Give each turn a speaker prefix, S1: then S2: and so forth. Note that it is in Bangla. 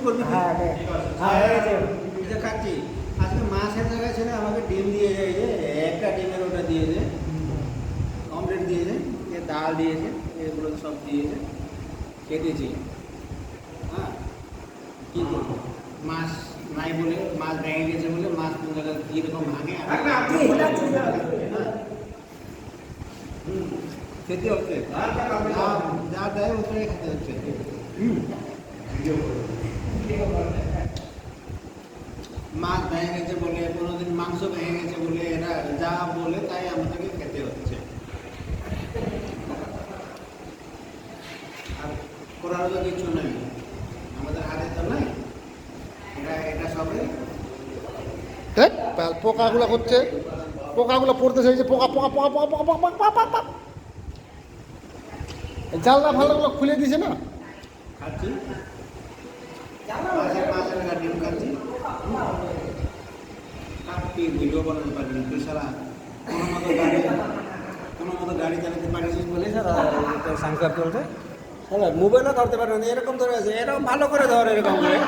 S1: করবি?
S2: হ্যাঁ হ্যাঁ এই যে
S1: এটা খাচ্ছি। আজকে মাছের জায়গায় ছেলে আমাকে ডিম দিয়ে যায়, যে একটা ডিমের ওটা দিয়েছে, অমলেট দিয়েছে, এ ডাল দিয়েছে, এগুলো সব দিয়েছে, খেতেছি। হ্যাঁ, কী করবো? মাছ নাই বলে, মাছ ভেঙে গেছে বলে, মাছ কোন জায়গায় কীরকম ভাঙে খেতে হচ্ছে, যা দেয় ওটাই খেতে হচ্ছে। মাছ ভেঙে গেছে বলে, কোনোদিন মাংস ভেঙে গেছে বলে, এরা যা বলে তাই আমাদেরকে খেতে হচ্ছে। আর করার তো কিছু নেই, আমাদের হাতে তো নাই। এটা সবাই
S3: পোকাগুলো করছে, পোকাগুলো পড়তেছে, এই যে পোকা পোকা পোকা পোকা পোকা পোকা পোকা পোকা পোকা। জানলা ফালনাগুলো খুলে দিছে না।
S1: খাচ্ছি, মাছের ডিম খাচ্ছি। আপনি ভিডিও বানাতে পারবেন তুই সারা, কোনো মতো গাড়ি চালাতে পারিস বলে সারা সংসার চলছে। সারা মোবাইলও ধরতে পারবে না, এরকম ধরে আছে, এরকম ভালো করে ধর, এরকম করে।